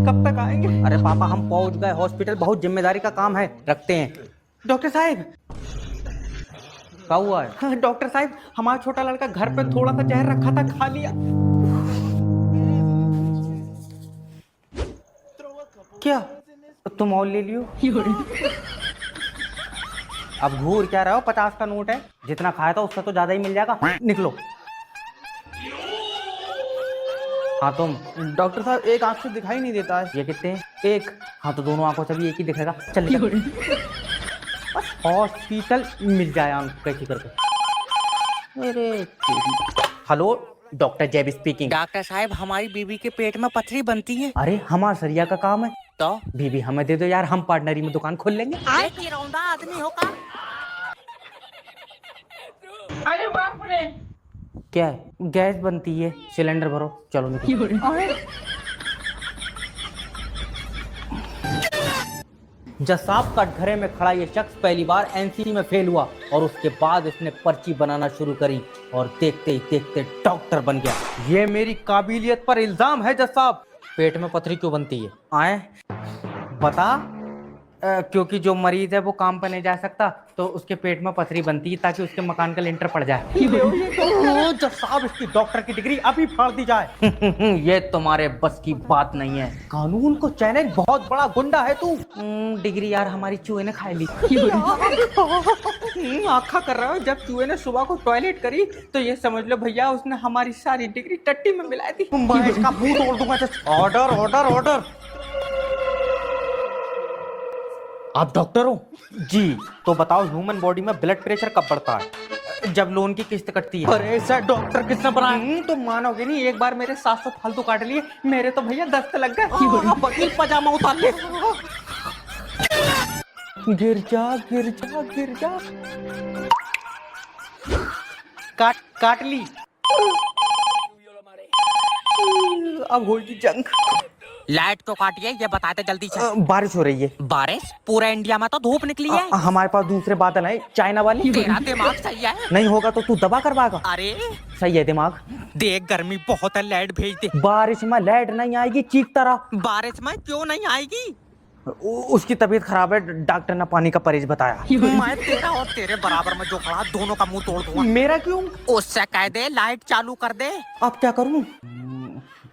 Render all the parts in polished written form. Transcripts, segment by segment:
कब तक आएंगे? अरे पापा हम पहुंच गए हॉस्पिटल, बहुत जिम्मेदारी का काम है, रखते हैं। डॉक्टर साहब। क्या हुआ है? हाँ, डॉक्टर साहब हमारा छोटा लड़का घर पे थोड़ा सा जहर रखा था, खा लिया। क्या? तो तुम और ले लियो। अब घूर क्या रहे हो, 50 का नोट है, जितना खाया था उससे तो ज्यादा ही मिल जाएगा। निकलो। हाँ तुम। डॉक्टर साहब एक आंख से दिखाई नहीं देता है। ये कितने हैं? एक। हाँ तो दोनों आंखों से भी एक ही दिखेगा। चल निकल। हॉस्पिटल मिल जाए आंख कैसी करके। अरे हेलो, डॉक्टर जैब स्पीकिंग। डॉक्टर साहब हमारी बीवी के पेट में पथरी बनती है। अरे हमारा सरिया का काम है, तो बीबी हमें दे दो यार, हम पार्टनरी में दुकान खोल लेंगे। आदमी होगा। अरे बाप रे। क्या है? गैस बनती है, सिलेंडर भरो। चलो निकलो। जसाब का घरे में खड़ा ये शख्स पहली बार एनसीसी में फेल हुआ और उसके बाद इसने पर्ची बनाना शुरू करी और देखते ही देखते डॉक्टर बन गया। ये मेरी काबिलियत पर इल्जाम है जसाब। पेट में पथरी क्यों बनती है? आए बता। क्योंकि जो मरीज है वो काम पर नहीं जा सकता तो उसके पेट में पथरी बनती है ताकि उसके मकान का लिंटर पड़ जाए। जसाब इसकी डॉक्टर की डिग्री अभी फाड़ दी जाए। ये तुम्हारे बस की बात नहीं है। कानून को चैलेंज, बहुत बड़ा गुंडा है तू। डिग्री यार हमारी चूहे ने खा ली। आखा कर रहा है, जब चूहे ने सुबह को टॉयलेट करी तो ये समझ लो भैया उसने हमारी सारी डिग्री टट्टी में मिलाई थी। मैं इसका मुंह तोड़ दूंगा। Order order order. आप डॉक्टर हो? जी। तो बताओ ह्यूमन बॉडी में ब्लड प्रेशर कब बढ़ता है? जब लोन की किस्त कटती है। अरे सर डॉक्टर किसने बनाया? तो मानोगे नहीं, एक बार मेरे 700 फालतू काट लिए, मेरे तो भैया 10 लग गए। वकील पजामा उतार ले। गिर जा गिर जा गिर जा। काट ली। अब होगी जंग। लाइट क्यों काटी है ये बताते जल्दी से। बारिश हो रही है। बारिश? पूरे इंडिया में तो धूप निकली है। हमारे पास दूसरे बादल हैं, चाइना वाली। तेरा दिमाग सही है? नहीं होगा तो तू दबा करवाएगा। अरे सही है दिमाग। देख गर्मी बहुत है, लाइट भेज दे। बारिश में लाइट नहीं आएगी, चीखता रहा। बारिश में क्यों नहीं आएगी? उसकी तबीयत खराब है, डॉक्टर ने पानी का परहेज बताया। मैं तेरा और तेरे बराबर में जो खड़ा दोनों का मुंह तोड़ दूंगा। मेरा क्यों? उससे कह दे लाइट चालू कर दे। अब क्या करूं?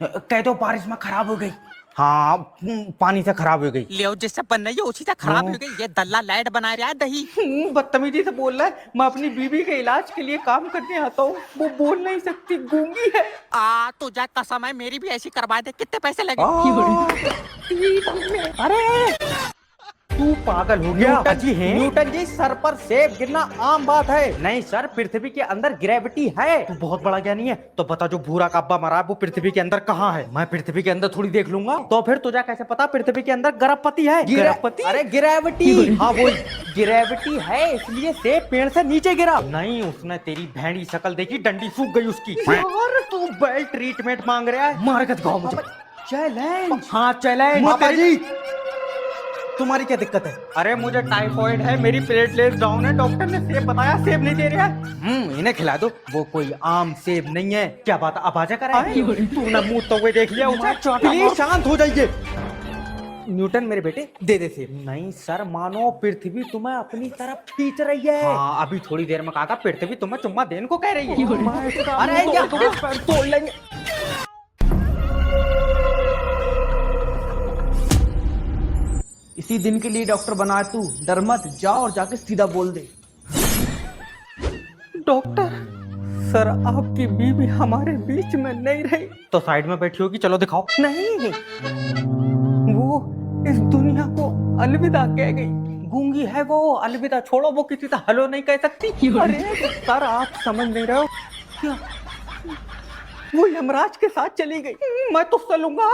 कह दो बारिश में खराब हो गई। हाँ पानी से खराब हो गई। ले जिससे बन रही है उसी से खराब हो गई। ये दल्ला लाइट बना रहा है दही। बदतमीजी से बोल रहा है। मैं अपनी बीवी के इलाज के लिए काम करने आता हूँ, वो बोल नहीं सकती, गूंगी है। तुझे कसम है मेरी भी ऐसी करवा दे। कितने पैसे लगे? अरे तू पागल हो गया? न्यूटन जी सर पर सेब गिरना आम बात है। नहीं सर, पृथ्वी के अंदर ग्रेविटी है। तू बहुत बड़ा ज्ञानी है। तो बता जो भूरा कब्बा मरा है वो पृथ्वी के अंदर कहाँ है? मैं पृथ्वी के अंदर थोड़ी देख लूंगा। तो फिर तुझे कैसे पता पृथ्वी के अंदर गर्भपति है? गर्भपति? अरे ग्रेविटी। हाँ वही ग्रेविटी है, इसलिए सेब पेड़ से नीचे गिरा। नहीं, उसने तेरी भेड़ी शक्ल देखी, डंडी सूख गई उसकी। यार तू बेल ट्रीटमेंट मांग रहा है? मारकत गाँव मुझे। चैलेंज। हाँ चैलेंज। पापा जी तुम्हारी क्या दिक्कत है? अरे मुझे टाइफॉइड है, मेरी प्लेटलेट्स डाउन है, डॉक्टर ने सेब बताया, सेब नहीं दे रहा है। इन्हें खिला दो। वो कोई आम सेब नहीं है। क्या बात अब आजा कर तूने मुंह तो हुए देख लिया उसे। प्लीज शांत हो जाइए। न्यूटन मेरे बेटे दे दे सेब। नहीं सर, मानो पृथ्वी तुम्हें अपनी तरफ खींच रही है। हाँ अभी थोड़ी देर में कहा पृथ्वी तुम्हें चुम्मा देने को कह रही है। अरे तोड़ लेंगे। इसी दिन के लिए डॉक्टर बना तू, डर मत, जा और जाके सीधा बोल दे। डॉक्टर सर आपकी बीवी हमारे बीच में नहीं रही। तो साइड में बैठी होगी, चलो दिखाओ। नहीं, वो इस दुनिया को अलविदा कह गई। गूंगी है वो, अलविदा छोड़ो, वो किसी से हेलो नहीं कह सकती। अरे सर आप समझ नहीं रहे हो क्या? वो यमराज के साथ चली गई। मैं तो चलूंगा।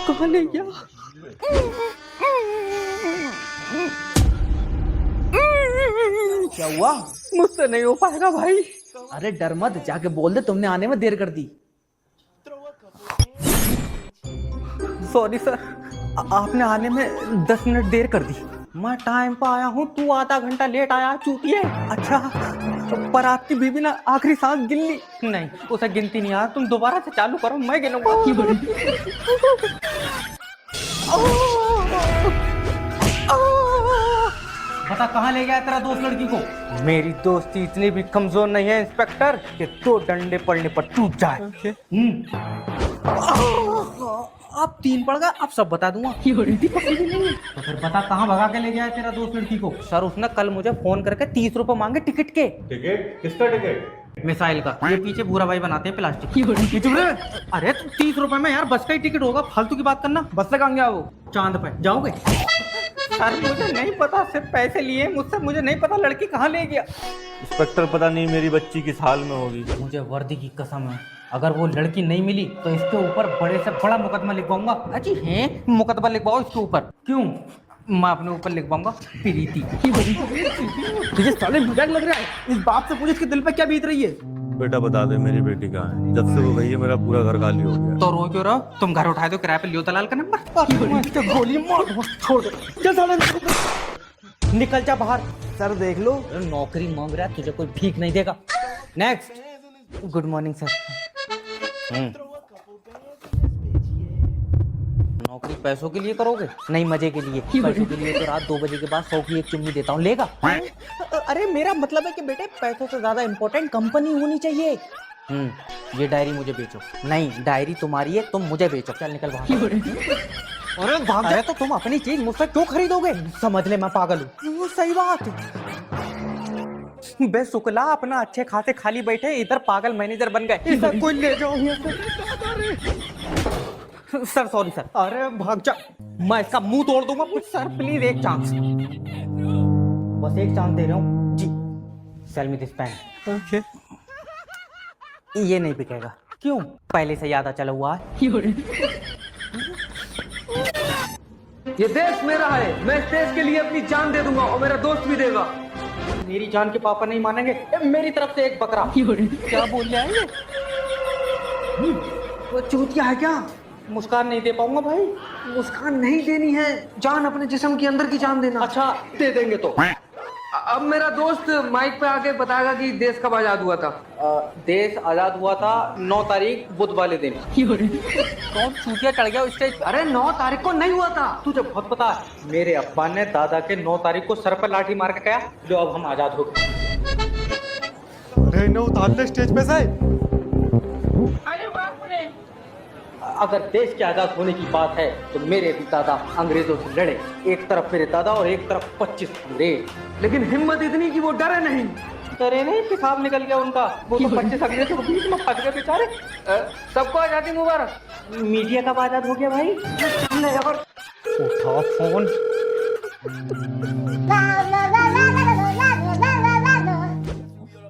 कहाँ ले गया? क्या हुआ? मुझसे नहीं हो पाएगा भाई। अरे डर मत, जाके बोल दे तुमने आने में देर कर दी। सॉरी सर, आपने आने में 10 मिनट देर कर दी। मैं टाइम पे आया हूँ, तू आधा घंटा लेट आया, चूतिए। अच्छा पर आपकी बीवी ना आखिरी सांस गिन ली। नहीं, उसे गिनती नहीं यार, तुम दोबारा से चालू करो, मैं गिनूंगा। बता कहाँ ले गया तेरा दोस्त लड़की को? मेरी दोस्ती इतनी भी कमजोर नहीं है इंस्पेक्टर कि 2 डंडे पड़ने पर टूट जाए। आप 3 पड़ गए, अब सब बता दूंगा। तो फिर बता कहाँ भगा के ले गया है तेरा दोस्त लड़की को? सर उसने कल मुझे फोन करके 30 रुपए मांगे टिकट के। टिकट? किसका टिकट? मिसाइल का। ये पीछे भूरा भाई बनाते हैं प्लास्टिक। अरे तुम 30 रुपए में यार बस का ही टिकट होगा, फालतू की बात करना। बस से कहाँ गया वो? चांद पे जाओगे? सर मुझे नहीं पता, सिर्फ पैसे लिए मुझसे, मुझे नहीं पता लड़की कहाँ ले गया। इंस्पेक्टर पता नहीं मेरी बच्ची किस हाल में होगी। मुझे वर्दी की कसम है, अगर वो लड़की नहीं मिली तो इसके ऊपर बड़े से बड़ा मुकदमा लिखवाऊंगा। अजी हैं, मुकदमा लिखवाओ इसके ऊपर। क्यों? मैं अपने ऊपर लिखवाऊंगा प्रीति। तुझे साले मजाक लग रहा है? इस बात से पूछ इसके दिल पे क्या बीत रही है? बेटा बता दे मेरी बेटी कहाँ है। जब से वो गई है मेरा पूरा घर खाली हो गया। तो रो क्यों रहो? तुम घर उठाए दो, किराए पे लियो दलाल का नंबर। गोली मार, छोड़ दो। चल साले निकल जा बाहर। सर देख लो, नौकरी मांग रहा है, तुझे कोई भीख नहीं देगा। नेक्स्ट। Good morning sir. नौकरी पैसों के लिए करोगे? नहीं, मजे के लिए। पैसों के लिए तो रात 2 बजे के बाद 100 की एक चुम्मी देता हूँ, लेगा? अरे मेरा मतलब है कि बेटे पैसों से ज्यादा इम्पोर्टेंट कंपनी होनी चाहिए। ये डायरी मुझे बेचो। नहीं, डायरी तुम्हारी है, तुम मुझे बेचो। चल निकल बाहर। अरे भाग। अरे तो तुम अपनी चीज मुझसे क्यों खरीदोगे? समझ ले मैं पागल हूँ। वो सही बात बे शुक्ला, अपना अच्छे खासे खाली बैठे, इधर पागल मैनेजर बन गए। इधर कोई ले जाओ सर। Sorry sir. अरे भाग जा, मैं इसका मुंह तोड़ दूंगा। सर प्लीज एक चांस। बस एक चांस दे रहा हूँ जी। Sell me this pen. Okay. ये नहीं बिकेगा। क्यों? पहले से याद चला हुआ है। ये देश मेरा है, मैं इस देश के लिए अपनी जान दे दूंगा और मेरा दोस्त भी देगा। मेरी जान के पापा नहीं मानेंगे। मेरी तरफ से एक बकरा। क्या बोल रहे हैं ये? वो चूतिया है क्या? मुस्कान नहीं दे पाऊंगा भाई। मुस्कान नहीं देनी है, जान अपने जिस्म के अंदर की जान देना। अच्छा दे देंगे तो। अब मेरा दोस्त माइक पे आके बताएगा कि देश कब आजाद हुआ था। देश आजाद हुआ था 9 तारीख बुध वाले दिन। कौन चूतिया चढ़ गया उस स्टेज? अरे 9 तारीख को नहीं हुआ था। तुझे बहुत पता है, मेरे अब्बा ने दादा के 9 तारीख को सर पर लाठी मार के कहा जो अब हम आजाद हो गए। अरे न उतार ले स्टेज पे से। अगर देश के आजाद होने की बात है तो मेरे भी दादा अंग्रेजों से लड़े। एक तरफ मेरे दादा और एक तरफ 25 अंग्रेज। लेकिन हिम्मत इतनी कि वो डरे नहीं। डरे नहीं, पेशाब निकल गया उनका। वो तो 25 अंग्रेजों के बीच में फंस गए बेचारे। सबको आजादी मुबारक। मीडिया कब आजाद हो गया भाई? उठाओ फोन।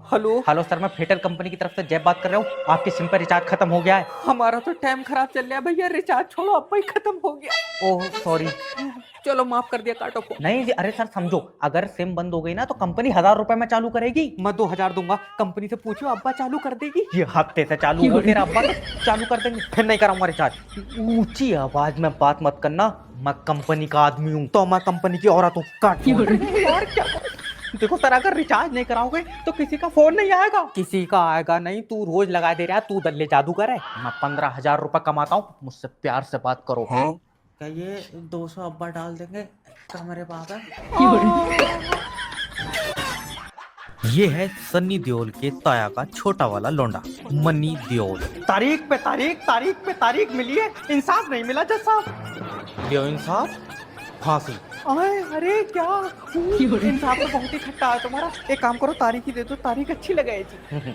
हेलो हेलो सर, मैं फेटर कंपनी की तरफ से जय बात कर रहा हूँ। आपके सिम पर रिचार्ज खत्म हो गया है। हमारा तो टाइम खराब चल रहा है भैया, रिचार्ज छोड़ो, अब ही खत्म हो गया। Oh sorry. चलो माफ कर दिया, काटो फोन। नहीं जी, अरे सर समझो, अगर सिम बंद हो गई ना तो कंपनी 1000 रुपए में चालू करेगी। मैं 2000 दूंगा, कंपनी से पूछो अब्बा चालू कर देगी। ये हफ्ते से चालू हो, तेरा अब्बा तो चालू कर देंगे। फिर नहीं कराऊंगा रिचार्ज। ऊंची आवाज में बात मत करना, मैं कंपनी का आदमी हूँ। तो मैं कंपनी की औरत हूँ, काट यार क्या। देखो सर, अगर रिचार्ज नहीं कराओगे तो किसी का फोन नहीं आएगा। किसी का आएगा नहीं, तू रोज लगा दे रहा है, तू दल्ले जादूगर है। मैं 15,000 रुपए कमाता हूँ, मुझसे प्यार से बात करो। क्या ये 200 अब्बा डाल देंगे कमरे पापा? ये है सन्नी देओल के ताया का छोटा वाला लौंडा, मनी देओल। तारीख पे तारीख मिली है, इंसाफ नहीं मिला जज साहब। लियो इंसाफ, फांसी। अरे क्या इंसाफ तो बहुत ही खट्टा है तुम्हारा। एक काम करो, तारीख ही दे दो, तारीख अच्छी लगाएगी।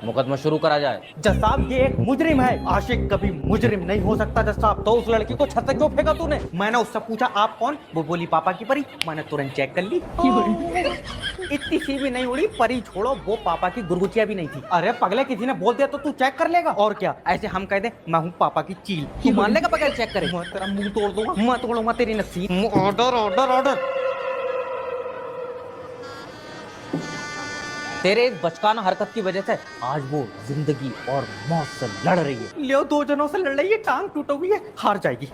मुकदमा शुरू करा जाए। जज साहब ये एक मुजरिम है, आशिक कभी मुजरिम नहीं हो सकता जज साहब। तो उस लड़की को छत से क्यों फेंका तूने? मैंने उससे पूछा आप कौन? वो बोली पापा की परी। मैंने तुरंत चेक कर ली, इतनी सी भी नहीं उड़ी। परी छोड़ो, वो पापा की गुरगुचिया भी नहीं थी। अरे पगले, किसी ने बोल दिया तो तू चेक कर लेगा और क्या। ऐसे हम कह दे मैं हूँ पापा की चील, तू मान लेगा बगैर चेक करे? मैं तेरा मुंह तोड़ दूंगा, मैं तोड़ूंगा तेरी नस्सी। Order order order. तेरे इस बचकाना हरकत की वजह से आज वो जिंदगी और मौत से लड़ रही है। लियो 2 जनों से लड़ रही है, टांग टूट हुई है, हार जाएगी।